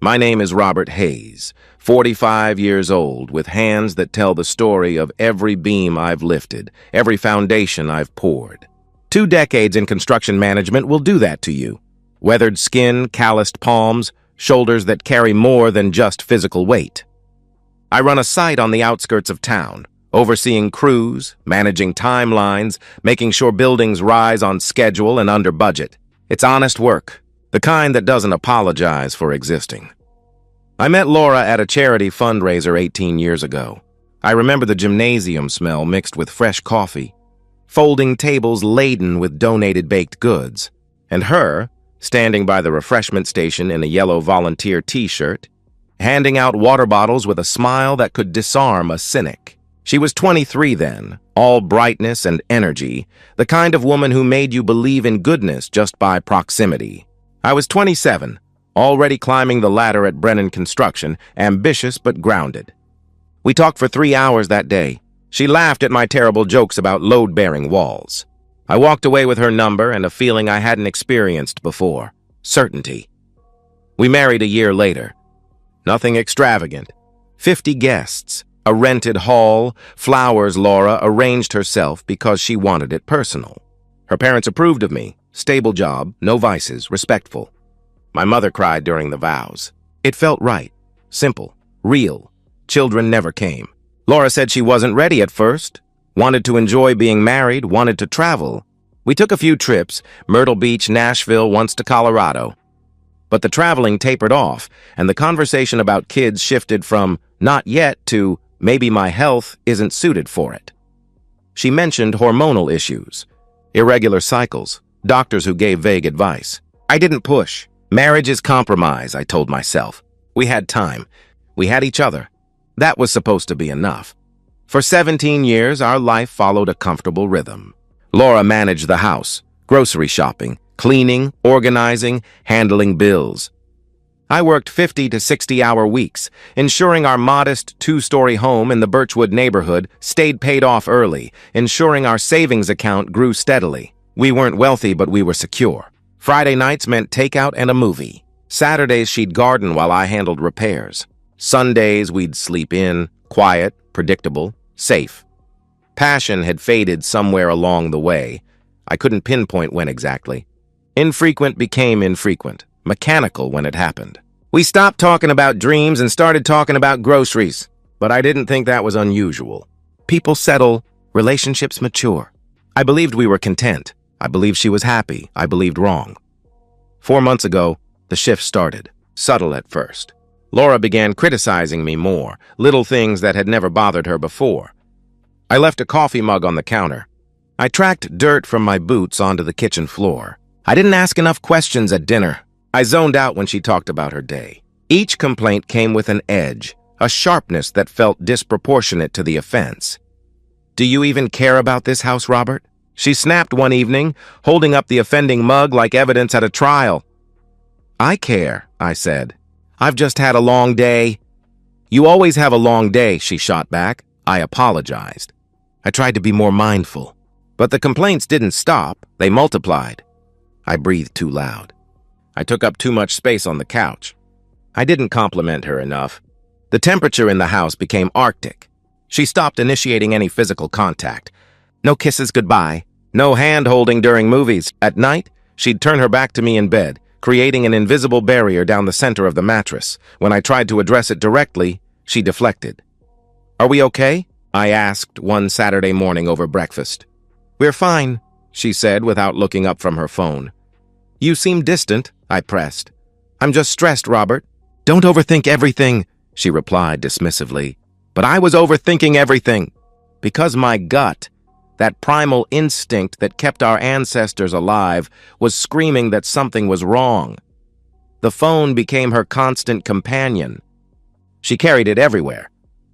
My name is Robert Hayes, 45 years old, with hands that tell the story of every beam I've lifted, every foundation I've poured. 2 decades in construction management will do that to you. Weathered skin, calloused palms, shoulders that carry more than just physical weight. I run a site on the outskirts of town, overseeing crews, managing timelines, making sure buildings rise on schedule and under budget. It's honest work. The kind that doesn't apologize for existing. I met Laura at a charity fundraiser 18 years ago. I remember the gymnasium smell mixed with fresh coffee, folding tables laden with donated baked goods, and her standing by the refreshment station in a yellow volunteer t-shirt, handing out water bottles with a smile that could disarm a cynic. She was 23 then, all brightness and energy, the kind of woman who made you believe in goodness just by proximity. I was 27, already climbing the ladder at Brennan Construction, ambitious but grounded. We talked for 3 hours that day. She laughed at my terrible jokes about load-bearing walls. I walked away with her number and a feeling I hadn't experienced before. Certainty. We married a year later. Nothing extravagant. 50 guests, a rented hall, flowers Laura arranged herself because she wanted it personal. Her parents approved of me. Stable job, no vices, respectful. My mother cried during the vows. It felt right, simple, real. Children never came. Laura said she wasn't ready at first, wanted to enjoy being married, wanted to travel. We took a few trips, Myrtle Beach, Nashville, once to Colorado. But the traveling tapered off, and the conversation about kids shifted from not yet to maybe my health isn't suited for it. She mentioned hormonal issues, irregular cycles, doctors who gave vague advice. I didn't push. Marriage is compromise, I told myself. We had time. We had each other. That was supposed to be enough. For 17 years, our life followed a comfortable rhythm. Laura managed the house, grocery shopping, cleaning, organizing, handling bills. I worked 50 to 60-hour weeks, ensuring our modest 2-story home in the Birchwood neighborhood stayed paid off early, ensuring our savings account grew steadily. We weren't wealthy, but we were secure. Friday nights meant takeout and a movie. Saturdays she'd garden while I handled repairs. Sundays we'd sleep in, quiet, predictable, safe. Passion had faded somewhere along the way. I couldn't pinpoint when exactly. Infrequent became infrequent, mechanical when it happened. We stopped talking about dreams and started talking about groceries, but I didn't think that was unusual. People settle, relationships mature. I believed we were content. I believed she was happy. I believed wrong. 4 months ago, the shift started, subtle at first. Laura began criticizing me more, little things that had never bothered her before. I left a coffee mug on the counter. I tracked dirt from my boots onto the kitchen floor. I didn't ask enough questions at dinner. I zoned out when she talked about her day. Each complaint came with an edge, a sharpness that felt disproportionate to the offense. Do you even care about this house, Robert? She snapped one evening, holding up the offending mug like evidence at a trial. I care, I said. I've just had a long day. You always have a long day, she shot back. I apologized. I tried to be more mindful. But the complaints didn't stop, they multiplied. I breathed too loud. I took up too much space on the couch. I didn't compliment her enough. The temperature in the house became Arctic. She stopped initiating any physical contact. No kisses goodbye. No hand-holding during movies. At night, she'd turn her back to me in bed, creating an invisible barrier down the center of the mattress. When I tried to address it directly, she deflected. Are we okay? I asked one Saturday morning over breakfast. We're fine, she said without looking up from her phone. You seem distant, I pressed. I'm just stressed, Robert. Don't overthink everything, she replied dismissively. But I was overthinking everything. Because my gut, that primal instinct that kept our ancestors alive, was screaming that something was wrong. The phone became her constant companion. She carried it everywhere.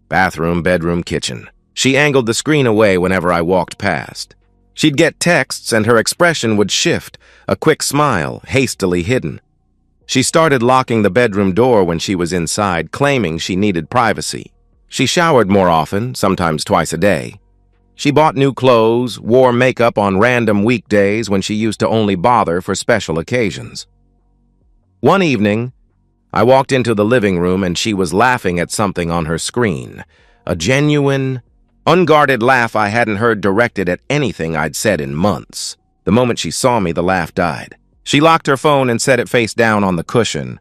Bathroom, bedroom, kitchen. She angled the screen away whenever I walked past. She'd get texts and her expression would shift, a quick smile, hastily hidden. She started locking the bedroom door when she was inside, claiming she needed privacy. She showered more often, sometimes twice a day. She bought new clothes, wore makeup on random weekdays when she used to only bother for special occasions. One evening, I walked into the living room and she was laughing at something on her screen. A genuine, unguarded laugh I hadn't heard directed at anything I'd said in months. The moment she saw me, the laugh died. She locked her phone and set it face down on the cushion.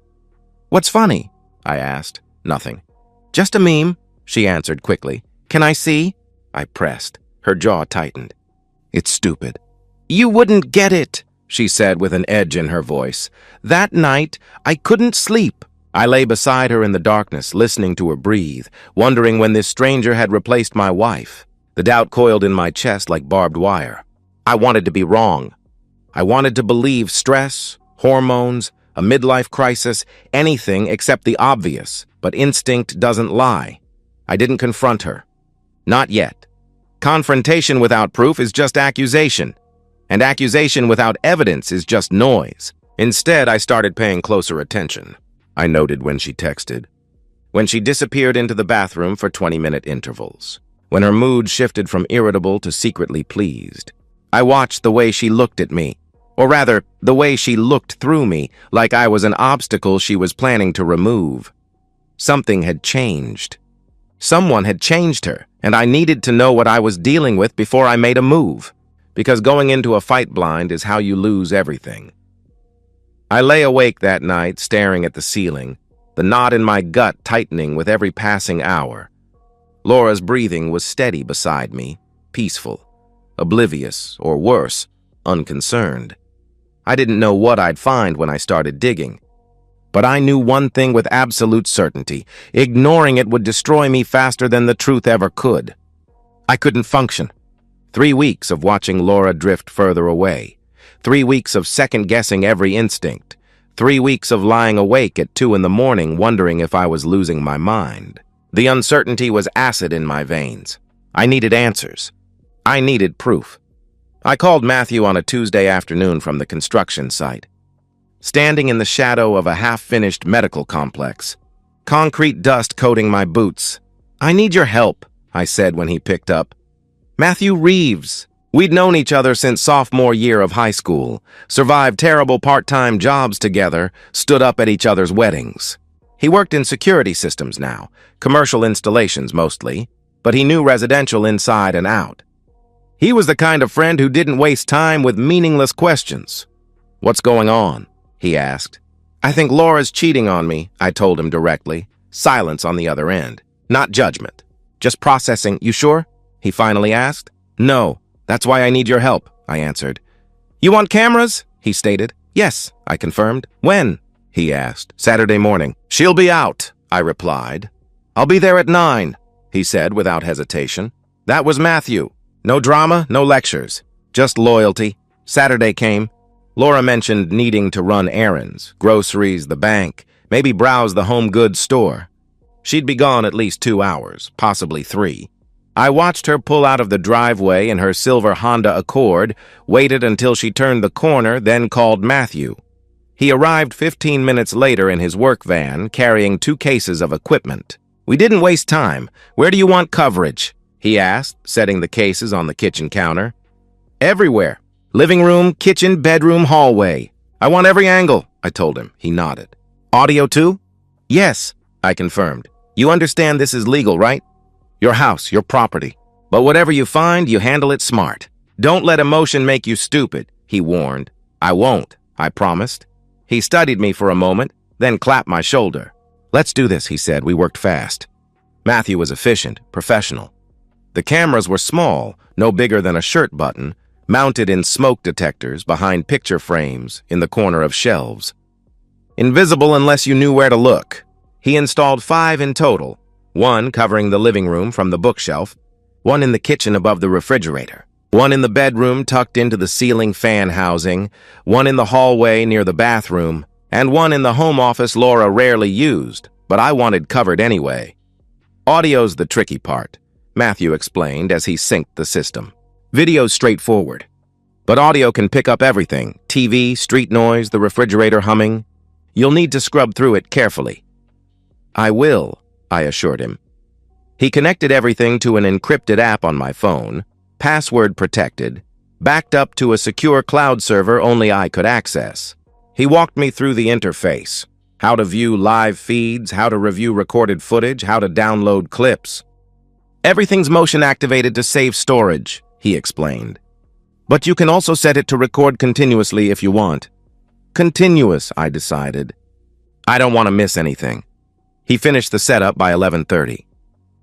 "What's funny?" I asked. "Nothing." "Just a meme," she answered quickly. "Can I see?" I pressed. Her jaw tightened. "It's stupid." "You wouldn't get it," she said with an edge in her voice. "That night, I couldn't sleep." I lay beside her in the darkness, listening to her breathe, wondering when this stranger had replaced my wife. The doubt coiled in my chest like barbed wire. I wanted to be wrong. I wanted to believe stress, hormones, a midlife crisis, anything except the obvious, but instinct doesn't lie. I didn't confront her. Not yet. Confrontation without proof is just accusation, and accusation without evidence is just noise. Instead, I started paying closer attention. I noted when she texted, when she disappeared into the bathroom for 20-minute intervals, when her mood shifted from irritable to secretly pleased. I watched the way she looked at me, or rather, the way she looked through me, like I was an obstacle she was planning to remove. Something had changed. Someone had changed her, and I needed to know what I was dealing with before I made a move, because going into a fight blind is how you lose everything. I lay awake that night, staring at the ceiling, the knot in my gut tightening with every passing hour. Laura's breathing was steady beside me, peaceful, oblivious, or worse, unconcerned. I didn't know what I'd find when I started digging. But I knew one thing with absolute certainty. Ignoring it would destroy me faster than the truth ever could. I couldn't function. 3 weeks of watching Laura drift further away. 3 weeks of second-guessing every instinct. 3 weeks of lying awake at 2 in the morning wondering if I was losing my mind. The uncertainty was acid in my veins. I needed answers. I needed proof. I called Matthew on a Tuesday afternoon from the construction site. Standing in the shadow of a half-finished medical complex, concrete dust coating my boots. "I need your help," I said when he picked up. "Matthew Reeves. We'd known each other since sophomore year of high school, survived terrible part-time jobs together, stood up at each other's weddings. He worked in security systems now, commercial installations mostly, but he knew residential inside and out. He was the kind of friend who didn't waste time with meaningless questions. "What's going on?" he asked. "I think Laura's cheating on me," I told him directly. Silence on the other end. Not judgment. Just processing. "You sure?" he finally asked. "No. That's why I need your help," I answered. "You want cameras?" he stated. "Yes," I confirmed. "When?" he asked. "Saturday morning." "She'll be out," I replied. "I'll be there at 9, he said without hesitation. That was Matthew. No drama, no lectures. Just loyalty. Saturday came. Laura mentioned needing to run errands, groceries, the bank, maybe browse the home goods store. She'd be gone at least 2 hours, possibly 3. I watched her pull out of the driveway in her silver Honda Accord, waited until she turned the corner, then called Matthew. He arrived 15 minutes later in his work van, carrying 2 cases of equipment. "We didn't waste time. Where do you want coverage?" he asked, setting the cases on the kitchen counter. "Everywhere. Living room, kitchen, bedroom, hallway. I want every angle," I told him. He nodded. "Audio too?" "Yes," I confirmed. "You understand this is legal, right? Your house, your property. But whatever you find, you handle it smart. Don't let emotion make you stupid," he warned. "I won't," I promised. He studied me for a moment, then clapped my shoulder. "Let's do this," he said. We worked fast. Matthew was efficient, professional. The cameras were small, no bigger than a shirt button, mounted in smoke detectors behind picture frames in the corner of shelves. Invisible unless you knew where to look. He installed 5 in total, 1 covering the living room from the bookshelf, 1 in the kitchen above the refrigerator, 1 in the bedroom tucked into the ceiling fan housing, 1 in the hallway near the bathroom, and 1 in the home office Laura rarely used, but I wanted covered anyway. "Audio's the tricky part," Matthew explained as he synced the system. "Video's straightforward, but audio can pick up everything: TV, street noise, the refrigerator humming. You'll need to scrub through it carefully." "I will," I assured him. He connected everything to an encrypted app on my phone, password protected, backed up to a secure cloud server only I could access. He walked me through the interface. how to view live feeds, how to review recorded footage, how to download clips. Everything's motion activated to save storage, he explained. But you can also set it to record continuously if you want. Continuous, I decided. I don't want to miss anything. He finished the setup by 11:30.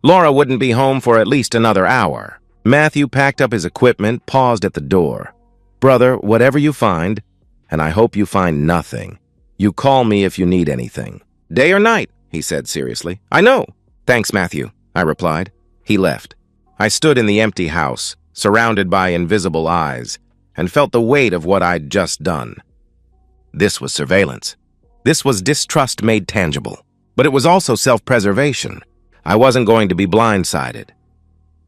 Laura wouldn't be home for at least another hour. Matthew packed up his equipment, paused at the door. Brother, whatever you find, and I hope you find nothing, you call me if you need anything. Day or night, he said seriously. I know. Thanks, Matthew, I replied. He left. I stood in the empty house, surrounded by invisible eyes, and felt the weight of what I'd just done. This was surveillance. This was distrust made tangible. But it was also self-preservation. I wasn't going to be blindsided.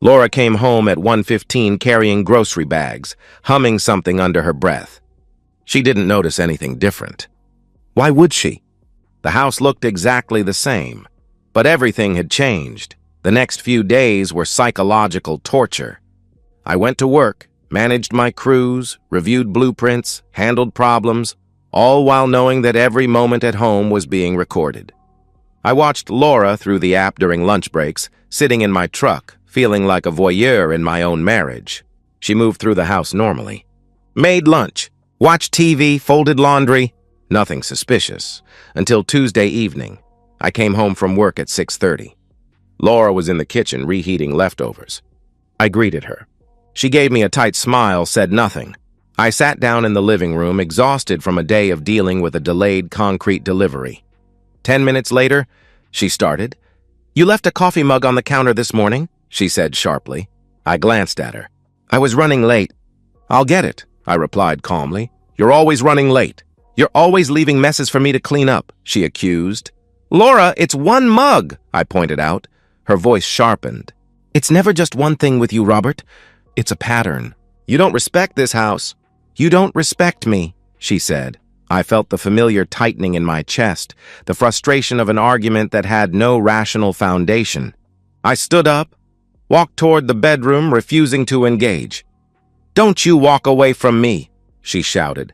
Laura came home at 1:15 carrying grocery bags, humming something under her breath. She didn't notice anything different. Why would she? The house looked exactly the same, but everything had changed. The next few days were psychological torture. I went to work, managed my crews, reviewed blueprints, handled problems, all while knowing that every moment at home was being recorded. I watched Laura through the app during lunch breaks, sitting in my truck, feeling like a voyeur in my own marriage. She moved through the house normally. Made lunch, watched TV, folded laundry, nothing suspicious, until Tuesday evening. I came home from work at 6:30. Laura was in the kitchen reheating leftovers. I greeted her. She gave me a tight smile, said nothing. I sat down in the living room, exhausted from a day of dealing with a delayed concrete delivery. 10 minutes later, she started. You left a coffee mug on the counter this morning, she said sharply. I glanced at her. I was running late. I'll get it, I replied calmly. You're always running late. You're always leaving messes for me to clean up, she accused. Laura, it's one mug, I pointed out. Her voice sharpened. It's never just one thing with you, Robert. It's a pattern. You don't respect this house. You don't respect me, she said. I felt the familiar tightening in my chest, the frustration of an argument that had no rational foundation. I stood up, walked toward the bedroom, refusing to engage. Don't you walk away from me, she shouted.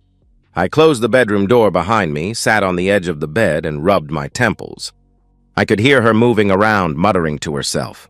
I closed the bedroom door behind me, sat on the edge of the bed, and rubbed my temples. I could hear her moving around, muttering to herself.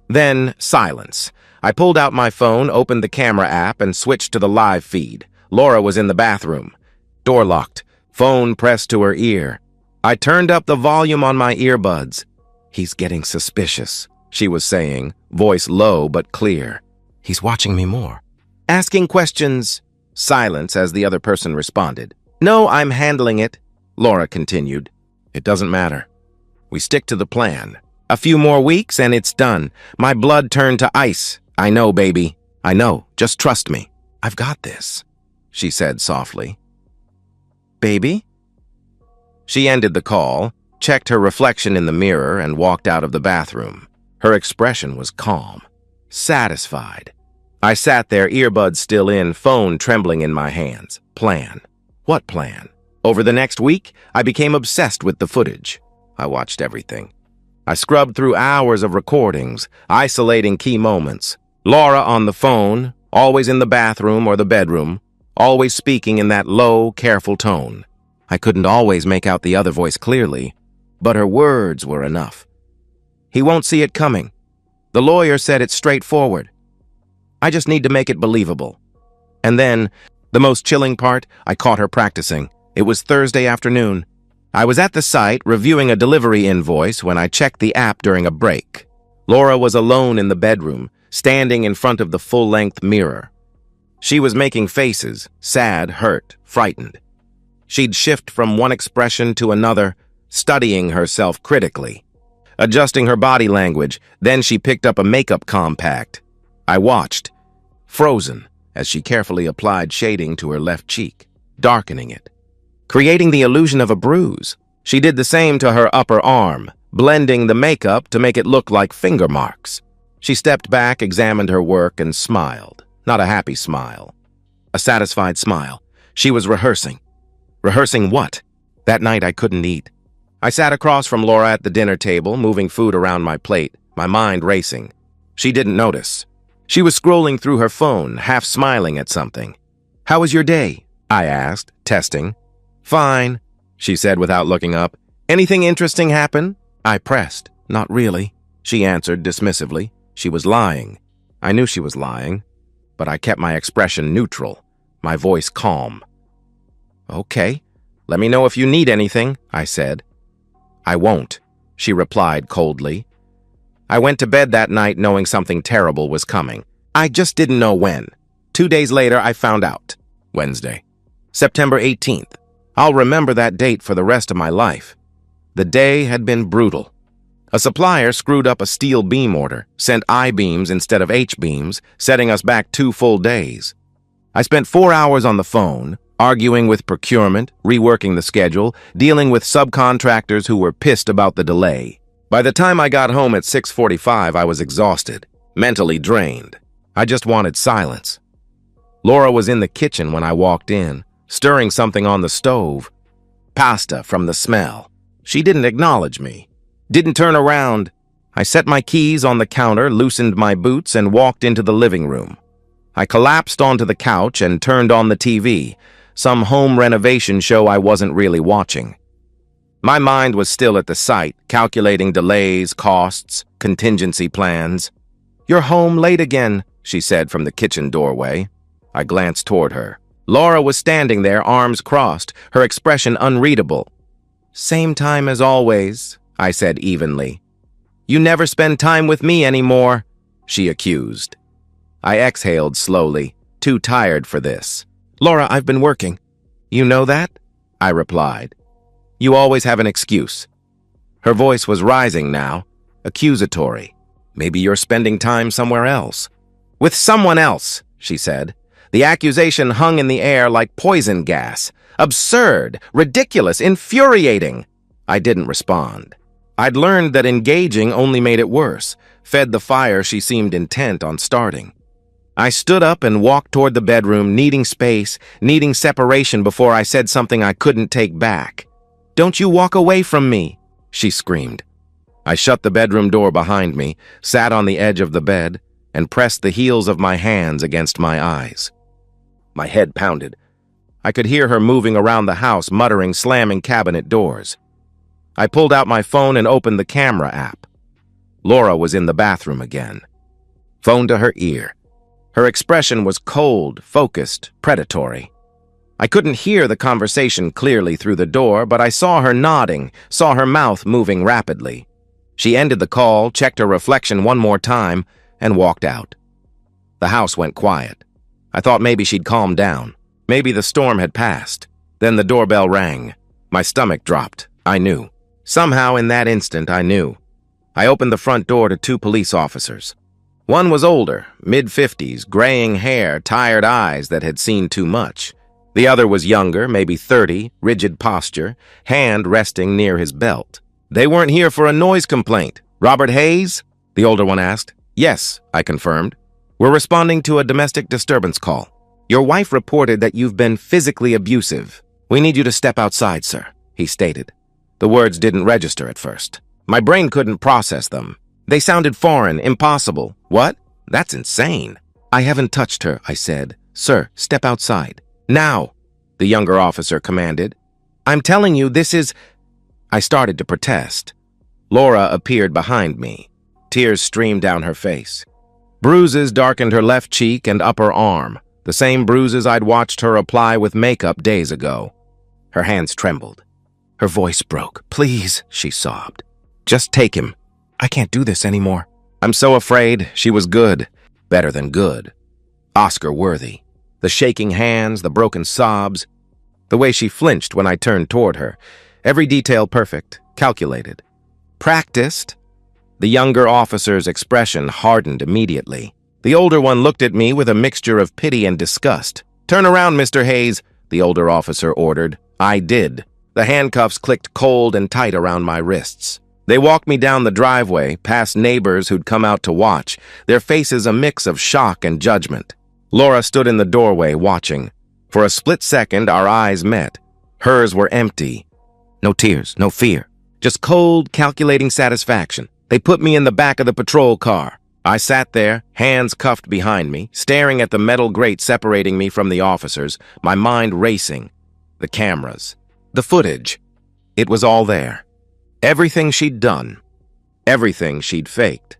Then, silence. I pulled out my phone, opened the camera app, and switched to the live feed. Laura was in the bathroom. Door locked, phone pressed to her ear. I turned up the volume on my earbuds. He's getting suspicious, she was saying, voice low but clear. He's watching me more. Asking questions. Silence as the other person responded. No, I'm handling it, Laura continued. It doesn't matter. We stick to the plan. A few more weeks and it's done. My blood turned to ice. I know, baby. I know. Just trust me. I've got this, she said softly. Baby? She ended the call, checked her reflection in the mirror, and walked out of the bathroom. Her expression was calm, satisfied. I sat there, earbuds still in, phone trembling in my hands. Plan. What plan? Over the next week, I became obsessed with the footage. I watched everything. I scrubbed through hours of recordings, isolating key moments. Laura on the phone, always in the bathroom or the bedroom, always speaking in that low, careful tone. I couldn't always make out the other voice clearly, but her words were enough. He won't see it coming. The lawyer said it's straightforward. I just need to make it believable. And then, the most chilling part, I caught her practicing. It was Thursday afternoon. I was at the site reviewing a delivery invoice when I checked the app during a break. Laura was alone in the bedroom, standing in front of the full-length mirror. She was making faces, sad, hurt, frightened. She'd shift from one expression to another, studying herself critically, adjusting her body language. Then she picked up a makeup compact. I watched, frozen, as she carefully applied shading to her left cheek, darkening it, creating the illusion of a bruise. She did the same to her upper arm, blending the makeup to make it look like finger marks. She stepped back, examined her work, and smiled. Not a happy smile. A satisfied smile. She was rehearsing. Rehearsing what? That night I couldn't eat. I sat across from Laura at the dinner table, moving food around my plate, my mind racing. She didn't notice. She was scrolling through her phone, half smiling at something. How was your day? I asked, testing. Fine. she said without looking up. Anything interesting happen? I pressed. Not really, she answered dismissively. She was lying. I knew she was lying, but I kept my expression neutral, my voice calm. Okay, let me know if you need anything, I said. I won't, she replied coldly. I went to bed that night knowing something terrible was coming. I just didn't know when. 2 days later, I found out. Wednesday, September 18th. I'll remember that date for the rest of my life. The day had been brutal. A supplier screwed up a steel beam order, sent I-beams instead of H-beams, setting us back 2 full days. I spent 4 hours on the phone, arguing with procurement, reworking the schedule, dealing with subcontractors who were pissed about the delay. By the time I got home at 6:45, I was exhausted, mentally drained. I just wanted silence. Laura was in the kitchen when I walked in, stirring something on the stove. Pasta from the smell. She didn't acknowledge me. Didn't turn around. I set my keys on the counter, loosened my boots, and walked into the living room. I collapsed onto the couch and turned on the TV, some home renovation show I wasn't really watching. My mind was still at the site, calculating delays, costs, contingency plans. You're home late again, she said from the kitchen doorway. I glanced toward her. Laura was standing there, arms crossed, her expression unreadable. Same time as always, I said evenly. You never spend time with me anymore, she accused. I exhaled slowly, too tired for this. Laura, I've been working. You know that? I replied. You always have an excuse. Her voice was rising now, accusatory. Maybe you're spending time somewhere else. With someone else, she said. The accusation hung in the air like poison gas. Absurd, ridiculous, infuriating. I didn't respond. I'd learned that engaging only made it worse, fed the fire she seemed intent on starting. I stood up and walked toward the bedroom, needing space, needing separation before I said something I couldn't take back. Don't you walk away from me, she screamed. I shut the bedroom door behind me, sat on the edge of the bed, and pressed the heels of my hands against my eyes. My head pounded. I could hear her moving around the house, muttering, slamming cabinet doors. I pulled out my phone and opened the camera app. Laura was in the bathroom again. Phone to her ear. Her expression was cold, focused, predatory. I couldn't hear the conversation clearly through the door, but I saw her nodding, saw her mouth moving rapidly. She ended the call, checked her reflection one more time, and walked out. The house went quiet. I thought maybe she'd calmed down. Maybe the storm had passed. Then the doorbell rang. My stomach dropped. I knew. Somehow in that instant, I knew. I opened the front door to 2 police officers. One was older, mid-50s, graying hair, tired eyes that had seen too much. The other was younger, maybe 30, rigid posture, hand resting near his belt. They weren't here for a noise complaint. Robert Hayes? The older one asked. Yes, I confirmed. We're responding to a domestic disturbance call. Your wife reported that you've been physically abusive. We need you to step outside, sir, he stated. The words didn't register at first. My brain couldn't process them. They sounded foreign, impossible. What? That's insane. I haven't touched her, I said. Sir, step outside. Now, the younger officer commanded. I'm telling you, this is... I started to protest. Laura appeared behind me. Tears streamed down her face. Bruises darkened her left cheek and upper arm, the same bruises I'd watched her apply with makeup days ago. Her hands trembled. Her voice broke. Please, she sobbed. Just take him. I can't do this anymore. I'm so afraid. She was good. Better than good. Oscar-worthy. The shaking hands, the broken sobs, the way she flinched when I turned toward her. Every detail perfect, calculated. Practiced? The younger officer's expression hardened immediately. The older one looked at me with a mixture of pity and disgust. Turn around, Mr. Hayes, the older officer ordered. I did. The handcuffs clicked cold and tight around my wrists. They walked me down the driveway, past neighbors who'd come out to watch, their faces a mix of shock and judgment. Laura stood in the doorway, watching. For a split second, our eyes met. Hers were empty. No tears, no fear. Just cold, calculating satisfaction. They put me in the back of the patrol car. I sat there, hands cuffed behind me, staring at the metal grate separating me from the officers, my mind racing. The cameras. The footage. It was all there. Everything she'd done. Everything she'd faked.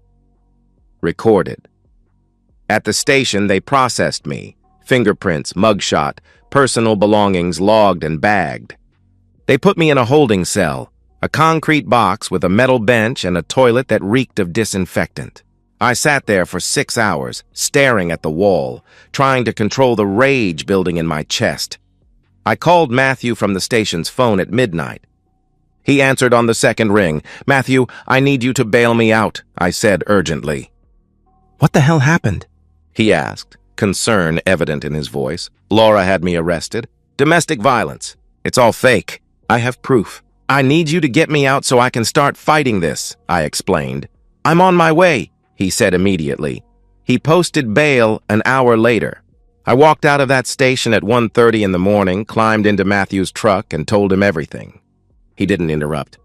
Recorded. At the station, they processed me. Fingerprints, mugshot, personal belongings logged and bagged. They put me in a holding cell, a concrete box with a metal bench and a toilet that reeked of disinfectant. I sat there for 6 hours, staring at the wall, trying to control the rage building in my chest. I called Matthew from the station's phone at midnight. He answered on the second ring. "Matthew, I need you to bail me out," I said urgently. "What the hell happened?" he asked, concern evident in his voice. "Laura had me arrested. Domestic violence. It's all fake. I have proof. I need you to get me out so I can start fighting this," I explained. "I'm on my way," he said immediately. He posted bail an hour later. I walked out of that station at 1:30 in the morning, climbed into Matthew's truck, and told him everything. He didn't interrupt.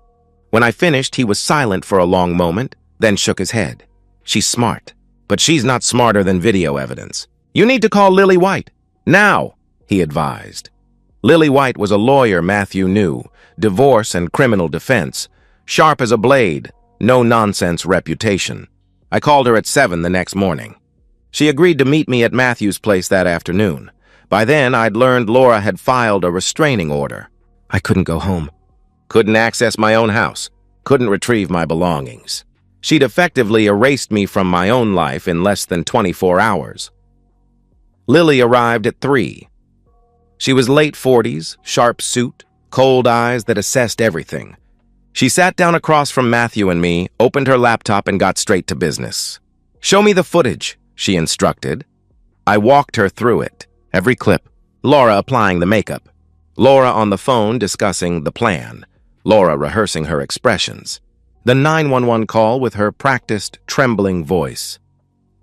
When I finished, he was silent for a long moment, then shook his head. "She's smart, but she's not smarter than video evidence. You need to call Lily White. Now," he advised. Lily White was a lawyer Matthew knew, divorce and criminal defense, sharp as a blade, no-nonsense reputation. I called her at 7 the next morning. She agreed to meet me at Matthew's place that afternoon. By then, I'd learned Laura had filed a restraining order. I couldn't go home. Couldn't access my own house. Couldn't retrieve my belongings. She'd effectively erased me from my own life in less than 24 hours. Lily arrived at 3. She was late 40s, sharp suit, cold eyes that assessed everything. She sat down across from Matthew and me, opened her laptop, and got straight to business. "Show me the footage," she instructed. I walked her through it. Every clip. Laura applying the makeup. Laura on the phone discussing the plan. Laura rehearsing her expressions. The 911 call with her practiced, trembling voice.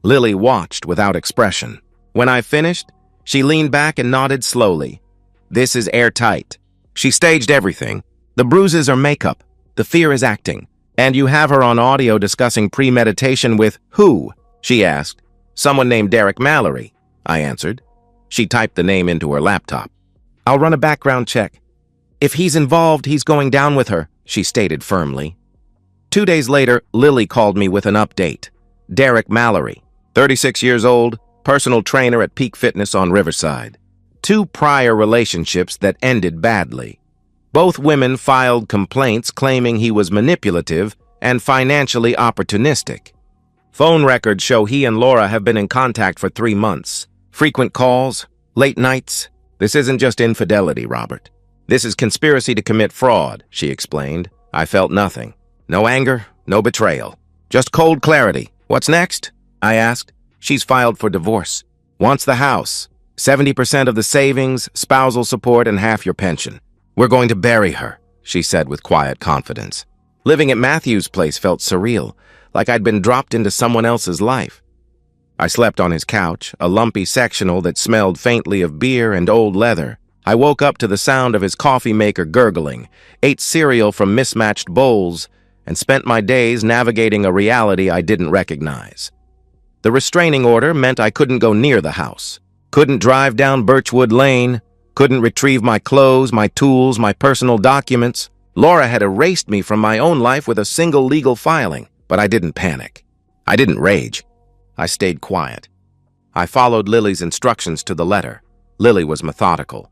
Lily watched without expression. When I finished, she leaned back and nodded slowly. "This is airtight." She staged everything. "The bruises are makeup. The fear is acting. And you have her on audio discussing premeditation with who?" she asked. "Someone named Derek Mallory," I answered. She typed the name into her laptop. "I'll run a background check. If he's involved, he's going down with her," she stated firmly. 2 days later, Lily called me with an update. Derek Mallory, 36 years old, personal trainer at Peak Fitness on Riverside. 2 prior relationships that ended badly. Both women filed complaints claiming he was manipulative and financially opportunistic. Phone records show he and Laura have been in contact for 3 months. Frequent calls, late nights. "This isn't just infidelity, Robert. This is conspiracy to commit fraud," she explained. I felt nothing. No anger, no betrayal. Just cold clarity. "What's next?" I asked. "She's filed for divorce. Wants the house. 70% of the savings, spousal support, and half your pension. We're going to bury her," she said with quiet confidence. Living at Matthew's place felt surreal, like I'd been dropped into someone else's life. I slept on his couch, a lumpy sectional that smelled faintly of beer and old leather. I woke up to the sound of his coffee maker gurgling, ate cereal from mismatched bowls, and spent my days navigating a reality I didn't recognize. The restraining order meant I couldn't go near the house, couldn't drive down Birchwood Lane, couldn't retrieve my clothes, my tools, my personal documents. Laura had erased me from my own life with a single legal filing, but I didn't panic. I didn't rage. I stayed quiet. I followed Lily's instructions to the letter. Lily was methodical.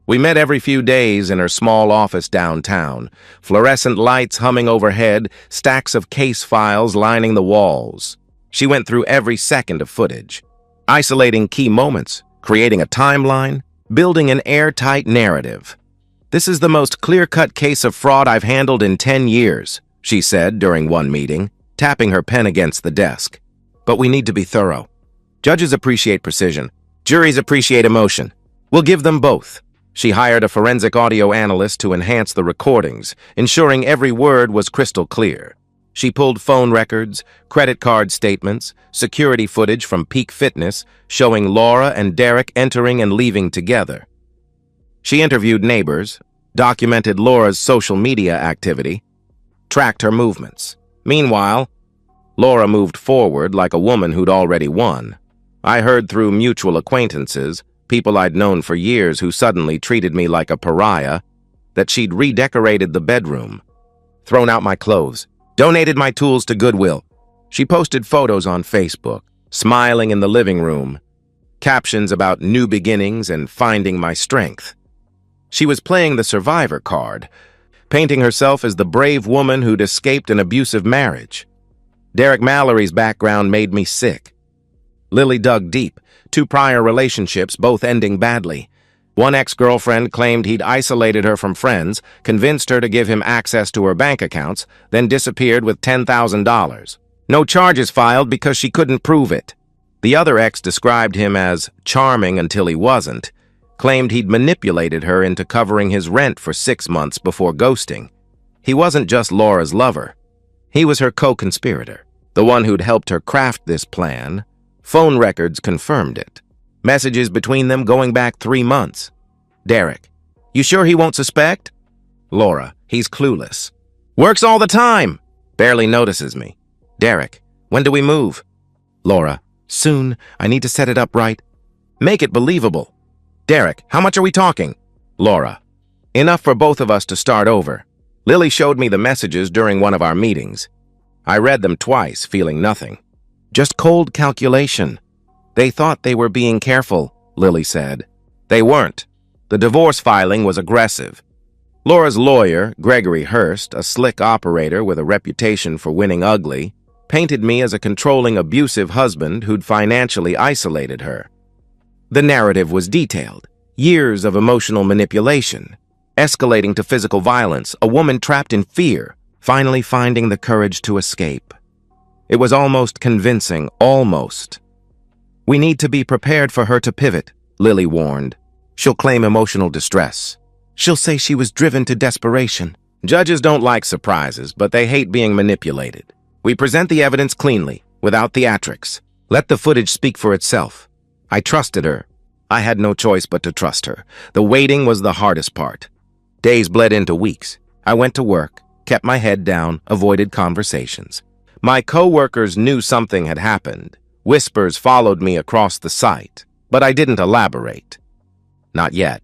We met every few days in her small office downtown, fluorescent lights humming overhead, stacks of case files lining the walls. She went through every second of footage, isolating key moments, creating a timeline, building an airtight narrative. "This is the most clear-cut case of fraud I've handled in 10 years, she said during one meeting, tapping her pen against the desk. "But we need to be thorough. Judges appreciate precision. Juries appreciate emotion. We'll give them both." She hired a forensic audio analyst to enhance the recordings, ensuring every word was crystal clear. She pulled phone records, credit card statements, security footage from Peak Fitness showing Laura and Derek entering and leaving together. She interviewed neighbors, documented Laura's social media activity, tracked her movements. Meanwhile, Laura moved forward like a woman who'd already won. I heard through mutual acquaintances, people I'd known for years who suddenly treated me like a pariah. that she'd redecorated the bedroom, thrown out my clothes, donated my tools to Goodwill. She posted photos on Facebook, smiling in the living room, captions about new beginnings and finding my strength. She was playing the survivor card, painting herself as the brave woman who'd escaped an abusive marriage. Derek Mallory's background made me sick. Lily dug deep, 2 prior relationships, both ending badly. One ex-girlfriend claimed he'd isolated her from friends, convinced her to give him access to her bank accounts, then disappeared with $10,000. No charges filed because she couldn't prove it. The other ex described him as charming until he wasn't, claimed he'd manipulated her into covering his rent for 6 months before ghosting. He wasn't just Laura's lover. He was her co-conspirator, the one who'd helped her craft this plan. Phone records confirmed it. Messages between them going back 3 months. Derek: "You sure he won't suspect?" Laura: "He's clueless. Works all the time. Barely notices me." Derek: "When do we move?" Laura: "Soon. I need to set it up right." Make it believable. Derek: "How much are we talking?" Laura: "Enough for both of us to start over." Lily showed me the messages during one of our meetings. I read them twice, feeling nothing. Just cold calculation. They thought they were being careful, Lily said. They weren't. The divorce filing was aggressive. Laura's lawyer, Gregory Hurst, a slick operator with a reputation for winning ugly, painted me as a controlling, abusive husband who'd financially isolated her. The narrative was detailed. Years of emotional manipulation, escalating to physical violence, a woman trapped in fear, finally finding the courage to escape. It was almost convincing, almost. "We need to be prepared for her to pivot," Lily warned. "She'll claim emotional distress. She'll say she was driven to desperation." Judges don't like surprises, but they hate being manipulated. We present the evidence cleanly, without theatrics. Let the footage speak for itself. I trusted her. I had no choice but to trust her. The waiting was the hardest part. Days bled into weeks. I went to work, kept my head down, avoided conversations. My co-workers knew something had happened. Whispers followed me across the site, but I didn't elaborate. Not yet.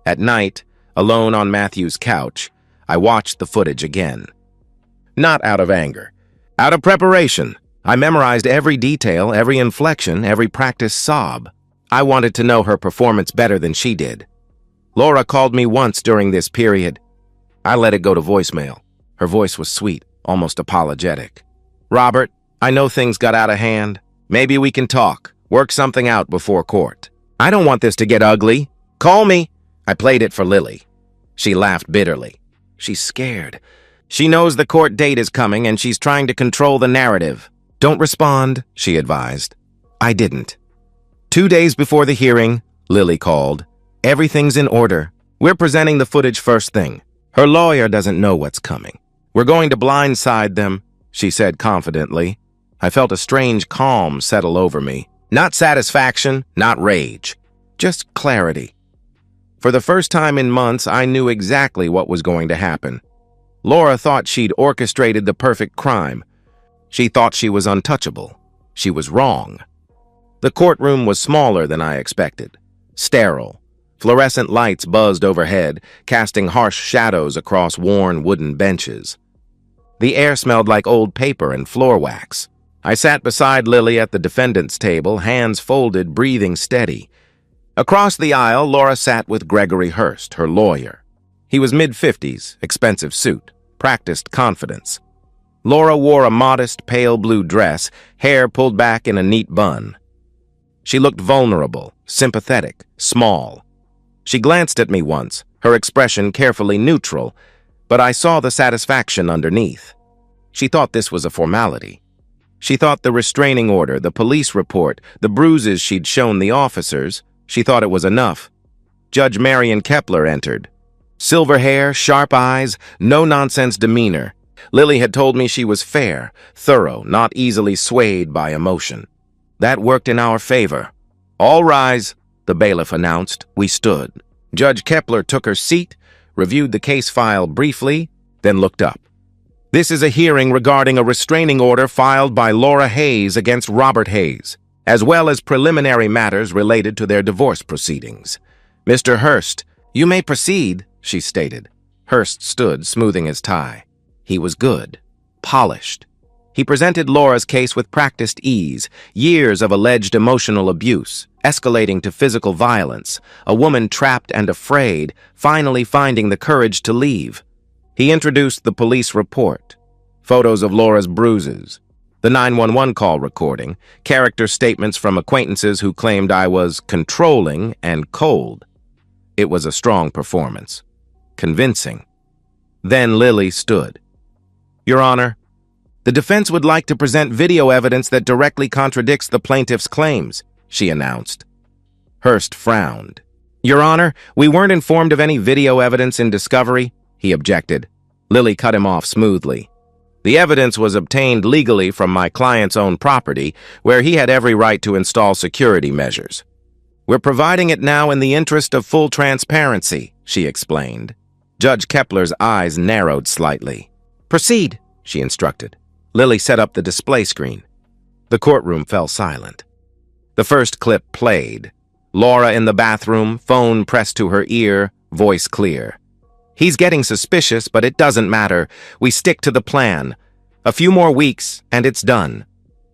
At night, alone on Matthew's couch, I watched the footage again. Not out of anger. Out of preparation. I memorized every detail, every inflection, every practice sob. I wanted to know her performance better than she did. Laura called me once during this period. I let it go to voicemail. Her voice was sweet, almost apologetic. "Robert, I know things got out of hand. Maybe we can talk, work something out before court. I don't want this to get ugly. Call me." I played it for Lily. She laughed bitterly. She's scared. She knows the court date is coming and she's trying to control the narrative. "Don't respond," she advised. I didn't. 2 days before the hearing, Lily called. "Everything's in order. We're presenting the footage first thing. Her lawyer doesn't know what's coming. We're going to blindside them," she said confidently. I felt a strange calm settle over me. Not satisfaction, not rage. Just clarity. For the first time in months, I knew exactly what was going to happen. Laura thought she'd orchestrated the perfect crime. She thought she was untouchable. She was wrong. The courtroom was smaller than I expected. Sterile. Fluorescent lights buzzed overhead, casting harsh shadows across worn wooden benches. The air smelled like old paper and floor wax. I sat beside Lily at the defendant's table, hands folded, breathing steady. Across the aisle, Laura sat with Gregory Hurst, her lawyer. He was mid-50s, expensive suit, practiced confidence. Laura wore a modest, pale blue dress, hair pulled back in a neat bun. She looked vulnerable, sympathetic, small. She glanced at me once, her expression carefully neutral, but I saw the satisfaction underneath. She thought this was a formality. She thought the restraining order, the police report, the bruises she'd shown the officers, she thought it was enough. Judge Marion Kepler entered. Silver hair, sharp eyes, no-nonsense demeanor. Lily had told me she was fair, thorough, not easily swayed by emotion. That worked in our favor. "All rise," the bailiff announced. We stood. Judge Kepler took her seat, reviewed the case file briefly, then looked up. "This is a hearing regarding a restraining order filed by Laura Hayes against Robert Hayes, as well as preliminary matters related to their divorce proceedings. Mr. Hurst, you may proceed," she stated. Hurst stood, smoothing his tie. He was good, polished. He presented Laura's case with practiced ease, years of alleged emotional abuse, escalating to physical violence, a woman trapped and afraid, finally finding the courage to leave. He introduced the police report, photos of Laura's bruises, the 911 call recording, character statements from acquaintances who claimed I was controlling and cold. It was a strong performance. Convincing. Then Lily stood. Your Honor, the defense would like to present video evidence that directly contradicts the plaintiff's claims, she announced. Hurst frowned. Your Honor, we weren't informed of any video evidence in discovery, he objected. Lily cut him off smoothly. The evidence was obtained legally from my client's own property, where he had every right to install security measures. We're providing it now in the interest of full transparency, she explained. Judge Kepler's eyes narrowed slightly. Proceed, she instructed. Lily set up the display screen. The courtroom fell silent. The first clip played. Laura in the bathroom, phone pressed to her ear, voice clear. He's getting suspicious, but it doesn't matter. We stick to the plan. A few more weeks, and it's done.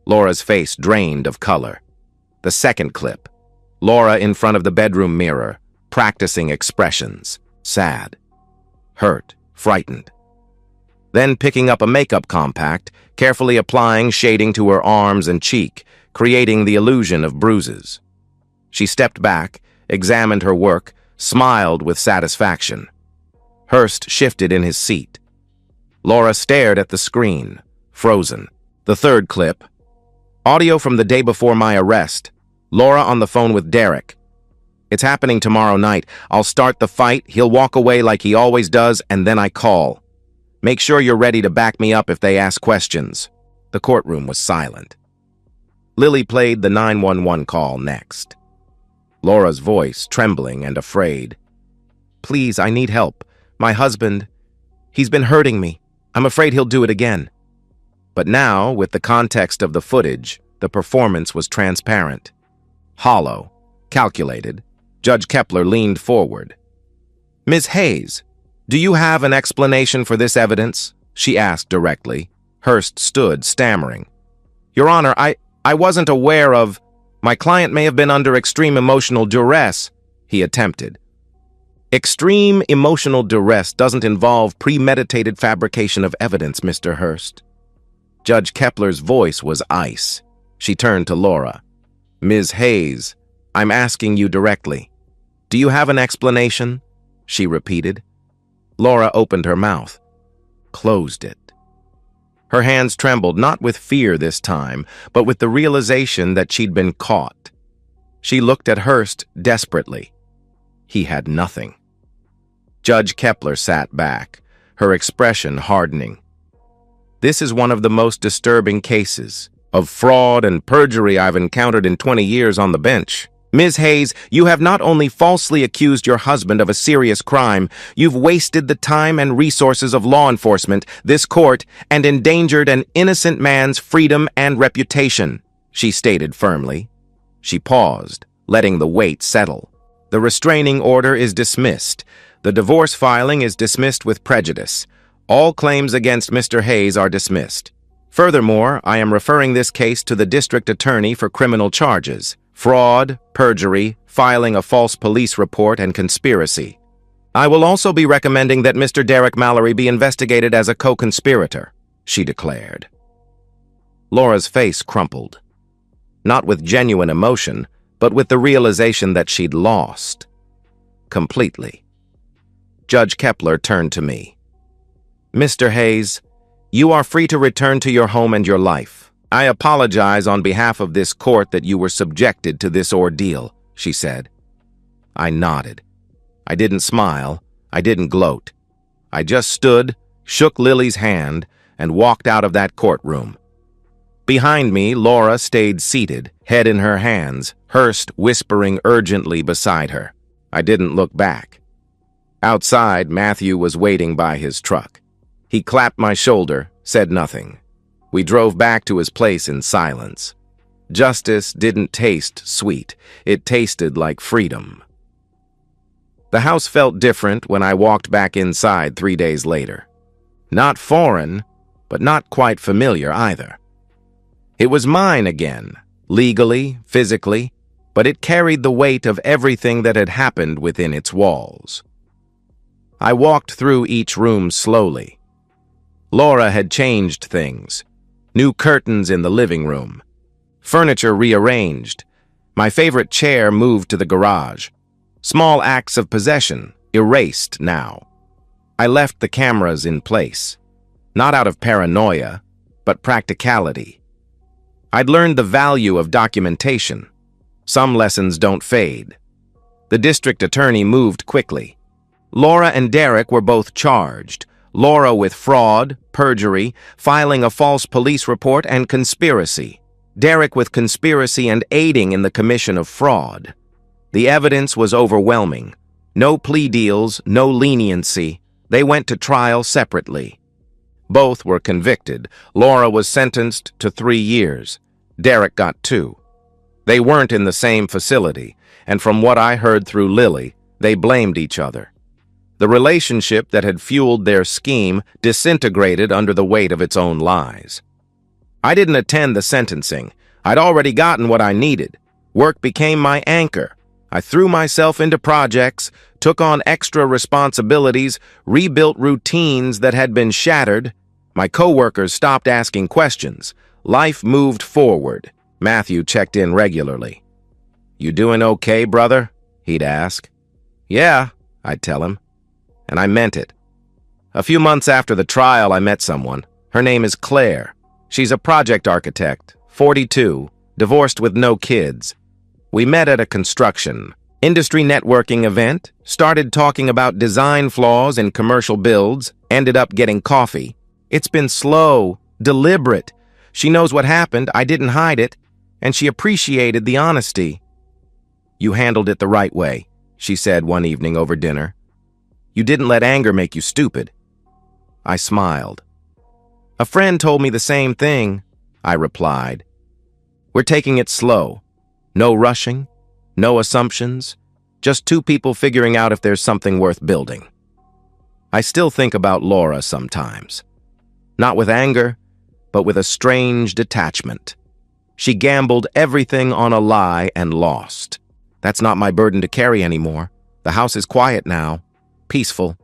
Laura's face drained of color. The second clip. Laura in front of the bedroom mirror, practicing expressions. Sad. Hurt. Frightened. Then picking up a makeup compact, carefully applying shading to her arms and cheek, creating the illusion of bruises. She stepped back, examined her work, smiled with satisfaction. Hurst shifted in his seat. Laura stared at the screen, frozen. The third clip. Audio from the day before my arrest. Laura on the phone with Derek. It's happening tomorrow night. I'll start the fight, he'll walk away like he always does, and then I call. Make sure you're ready to back me up if they ask questions. The courtroom was silent. Lily played the 911 call next. Laura's voice, trembling and afraid. Please, I need help. My husband, he's been hurting me. I'm afraid he'll do it again. But now, with the context of the footage, the performance was transparent. Hollow, calculated. Judge Kepler leaned forward. Ms. Hayes, do you have an explanation for this evidence? She asked directly. Hurst stood, stammering. Your Honor, I wasn't aware of... My client may have been under extreme emotional duress, he attempted. Extreme emotional duress doesn't involve premeditated fabrication of evidence, Mr. Hurst. Judge Kepler's voice was ice. She turned to Laura. Ms. Hayes, I'm asking you directly. Do you have an explanation? She repeated. Laura opened her mouth, closed it. Her hands trembled, not with fear this time, but with the realization that she'd been caught. She looked at Hurst desperately. He had nothing. Judge Kepler sat back, her expression hardening. This is one of the most disturbing cases of fraud and perjury I've encountered in 20 years on the bench. Ms. Hayes, you have not only falsely accused your husband of a serious crime, you've wasted the time and resources of law enforcement, this court, and endangered an innocent man's freedom and reputation, she stated firmly. She paused, letting the weight settle. The restraining order is dismissed. The divorce filing is dismissed with prejudice. All claims against Mr. Hayes are dismissed. Furthermore, I am referring this case to the district attorney for criminal charges. Fraud, perjury, filing a false police report, and conspiracy. I will also be recommending that Mr. Derek Mallory be investigated as a co-conspirator, she declared. Laura's face crumpled. Not with genuine emotion, but with the realization that she'd lost. Completely. Judge Kepler turned to me. Mr. Hayes, you are free to return to your home and your life. I apologize on behalf of this court that you were subjected to this ordeal, she said. I nodded. I didn't smile. I didn't gloat. I just stood, shook Lily's hand, and walked out of that courtroom. Behind me, Laura stayed seated, head in her hands, Hurst whispering urgently beside her. I didn't look back. Outside, Matthew was waiting by his truck. He clapped my shoulder, said nothing. We drove back to his place in silence. Justice didn't taste sweet. It tasted like freedom. The house felt different when I walked back inside 3 days later. Not foreign, but not quite familiar either. It was mine again, legally, physically, but it carried the weight of everything that had happened within its walls. I walked through each room slowly. Laura had changed things. New curtains in the living room. Furniture rearranged. My favorite chair moved to the garage. Small acts of possession, erased now. I left the cameras in place. Not out of paranoia, but practicality. I'd learned the value of documentation. Some lessons don't fade. The district attorney moved quickly. Laura and Derek were both charged. Laura with fraud, perjury, filing a false police report, and conspiracy. Derek with conspiracy and aiding in the commission of fraud. The evidence was overwhelming. No plea deals, no leniency. They went to trial separately. Both were convicted. Laura was sentenced to 3 years. Derek got 2. They weren't in the same facility, and from what I heard through Lily, they blamed each other. The relationship that had fueled their scheme disintegrated under the weight of its own lies. I didn't attend the sentencing. I'd already gotten what I needed. Work became my anchor. I threw myself into projects, took on extra responsibilities, rebuilt routines that had been shattered. My coworkers stopped asking questions. Life moved forward. Matthew checked in regularly. "You doing okay, brother?" he'd ask. "Yeah," I'd tell him. And I meant it. A few months after the trial, I met someone. Her name is Claire. She's a project architect, 42, divorced with no kids. We met at a construction, industry networking event, started talking about design flaws in commercial builds, ended up getting coffee. It's been slow, deliberate. She knows what happened, I didn't hide it, and she appreciated the honesty. "You handled it the right way," she said one evening over dinner. "You didn't let anger make you stupid." I smiled. "A friend told me the same thing," I replied. "We're taking it slow. No rushing, no assumptions, just 2 people figuring out if there's something worth building." I still think about Laura sometimes. Not with anger, but with a strange detachment. She gambled everything on a lie and lost. That's not my burden to carry anymore. The house is quiet now. Peaceful.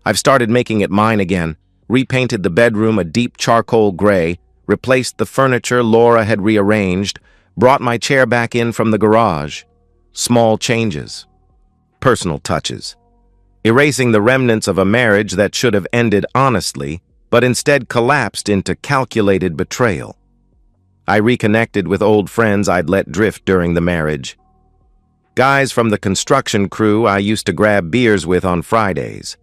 I've started making it mine again, repainted the bedroom a deep charcoal gray, replaced the furniture Laura had rearranged, brought my chair back in from the garage. Small changes. Personal touches. Erasing the remnants of a marriage that should have ended honestly, but instead collapsed into calculated betrayal. I reconnected with old friends I'd let drift during the marriage. Guys from the construction crew I used to grab beers with on Fridays.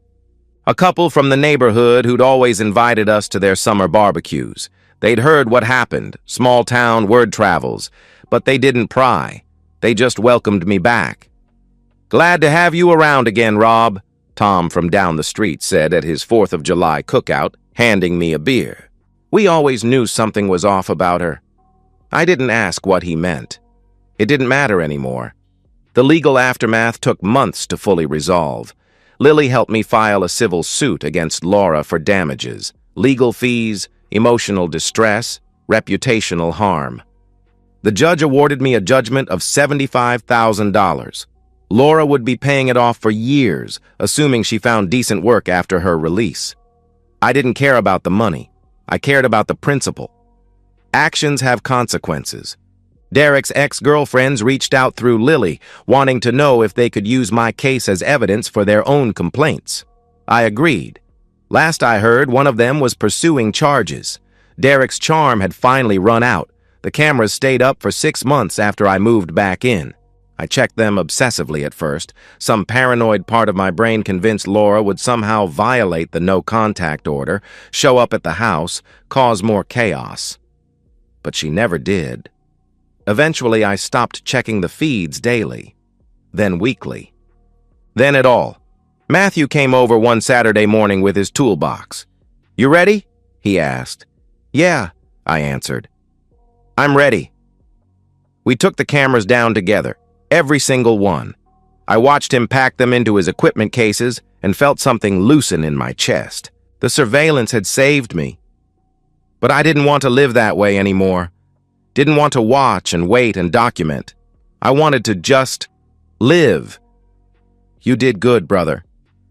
A couple from the neighborhood who'd always invited us to their summer barbecues. They'd heard what happened, small town word travels, but they didn't pry. They just welcomed me back. "Glad to have you around again, Rob," Tom from down the street said at his 4th of July cookout, handing me a beer. We always knew something was off about her. I didn't ask what he meant. It didn't matter anymore. The legal aftermath took months to fully resolve. Lily helped me file a civil suit against Laura for damages, legal fees, emotional distress, reputational harm. The judge awarded me a judgment of $75,000. Laura would be paying it off for years, assuming she found decent work after her release. I didn't care about the money. I cared about the principle. Actions have consequences. Derek's ex-girlfriends reached out through Lily, wanting to know if they could use my case as evidence for their own complaints. I agreed. Last I heard, one of them was pursuing charges. Derek's charm had finally run out. The cameras stayed up for 6 months after I moved back in. I checked them obsessively at first. Some paranoid part of my brain convinced Laura would somehow violate the no-contact order, show up at the house, cause more chaos. But she never did. Eventually, I stopped checking the feeds daily, then weekly. Then it all. Matthew came over one Saturday morning with his toolbox. "You ready?" he asked. "Yeah," I answered. "I'm ready." We took the cameras down together, every single one. I watched him pack them into his equipment cases and felt something loosen in my chest. The surveillance had saved me. But I didn't want to live that way anymore. Didn't want to watch and wait and document. I wanted to just live. "You did good, brother,"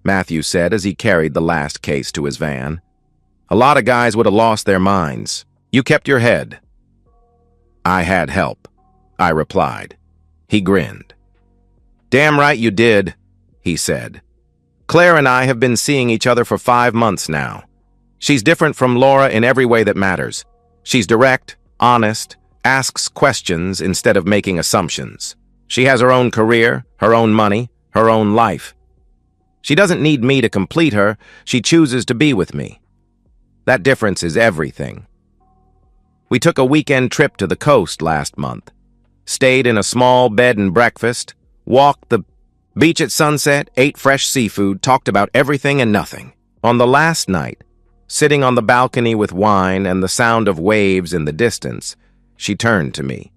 Matthew said as he carried the last case to his van. "A lot of guys would have lost their minds. You kept your head." "I had help," I replied. He grinned. "Damn right you did," he said. "Claire and I have been seeing each other for 5 months now. She's different from Laura in every way that matters. She's direct, honest, asks questions instead of making assumptions. She has her own career, her own money, her own life. She doesn't need me to complete her, she chooses to be with me. That difference is everything. We took a weekend trip to the coast last month, stayed in a small bed and breakfast, walked the beach at sunset, ate fresh seafood, talked about everything and nothing. On the last night, sitting on the balcony with wine and the sound of waves in the distance, she turned to me.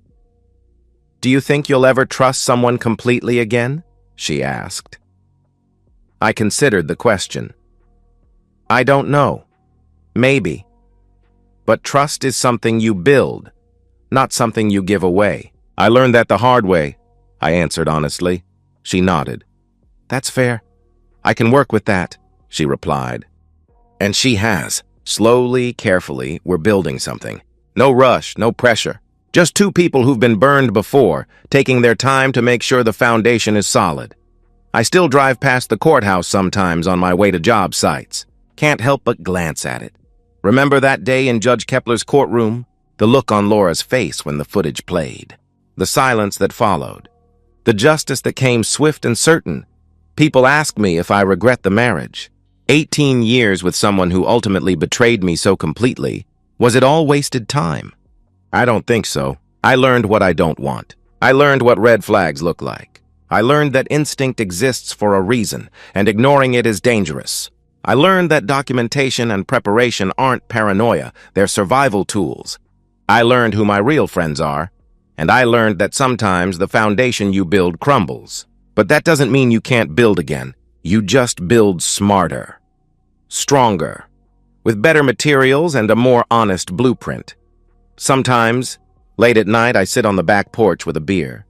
"Do you think you'll ever trust someone completely again?" she asked. I considered the question. "I don't know. Maybe. But trust is something you build, not something you give away." "I learned that the hard way," I answered honestly. She nodded. "That's fair. I can work with that," she replied. And she has. Slowly, carefully, we're building something. No rush, no pressure. Just two people who've been burned before, taking their time to make sure the foundation is solid. I still drive past the courthouse sometimes on my way to job sites. Can't help but glance at it. Remember that day in Judge Kepler's courtroom? The look on Laura's face when the footage played. The silence that followed. The justice that came swift and certain. People ask me if I regret the marriage. 18 years with someone who ultimately betrayed me so completely. Was it all wasted time? I don't think so. I learned what I don't want. I learned what red flags look like. I learned that instinct exists for a reason, and ignoring it is dangerous. I learned that documentation and preparation aren't paranoia, they're survival tools. I learned who my real friends are, and I learned that sometimes the foundation you build crumbles. But that doesn't mean you can't build again. You just build smarter, stronger, with better materials and a more honest blueprint. Sometimes, late at night, I sit on the back porch with a beer,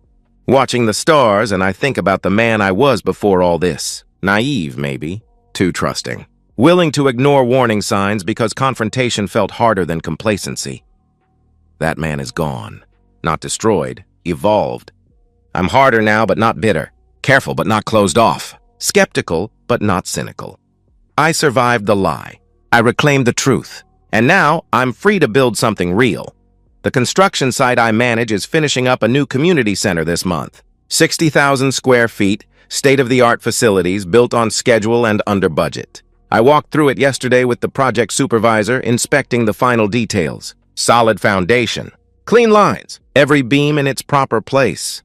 watching the stars, and I think about the man I was before all this. Naive, maybe. Too trusting. Willing to ignore warning signs because confrontation felt harder than complacency. That man is gone. Not destroyed. Evolved. I'm harder now, but not bitter. Careful, but not closed off. Skeptical, but not cynical. I survived the lie. I reclaimed the truth. And now, I'm free to build something real. The construction site I manage is finishing up a new community center this month. 60,000 square feet, state-of-the-art facilities built on schedule and under budget. I walked through it yesterday with the project supervisor, inspecting the final details. Solid foundation. Clean lines. Every beam in its proper place.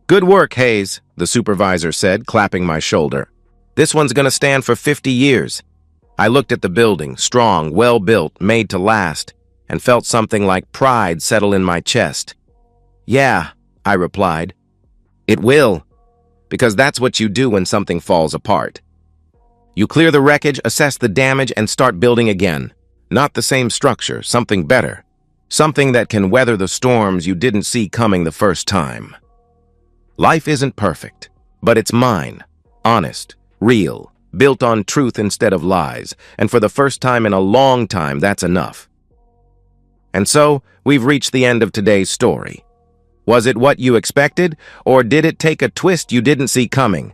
"Good work, Hayes," the supervisor said, clapping my shoulder. "This one's gonna stand for 50 years. I looked at the building, strong, well-built, made to last, and felt something like pride settle in my chest. "Yeah," I replied. "It will, because that's what you do when something falls apart. You clear the wreckage, assess the damage, and start building again. Not the same structure, something better. Something that can weather the storms you didn't see coming the first time." Life isn't perfect, but it's mine. Honest, real, built on truth instead of lies, and for the first time in a long time, that's enough. And so, we've reached the end of today's story. Was it what you expected, or did it take a twist you didn't see coming?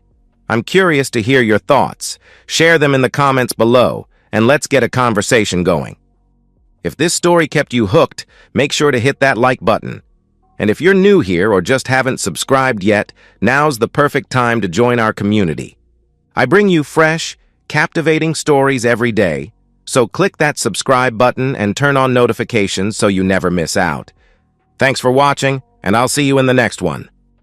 I'm curious to hear your thoughts. Share them in the comments below, and let's get a conversation going. If this story kept you hooked, make sure to hit that like button. And if you're new here or just haven't subscribed yet, now's the perfect time to join our community. I bring you fresh, captivating stories every day, so click that subscribe button and turn on notifications so you never miss out. Thanks for watching, and I'll see you in the next one.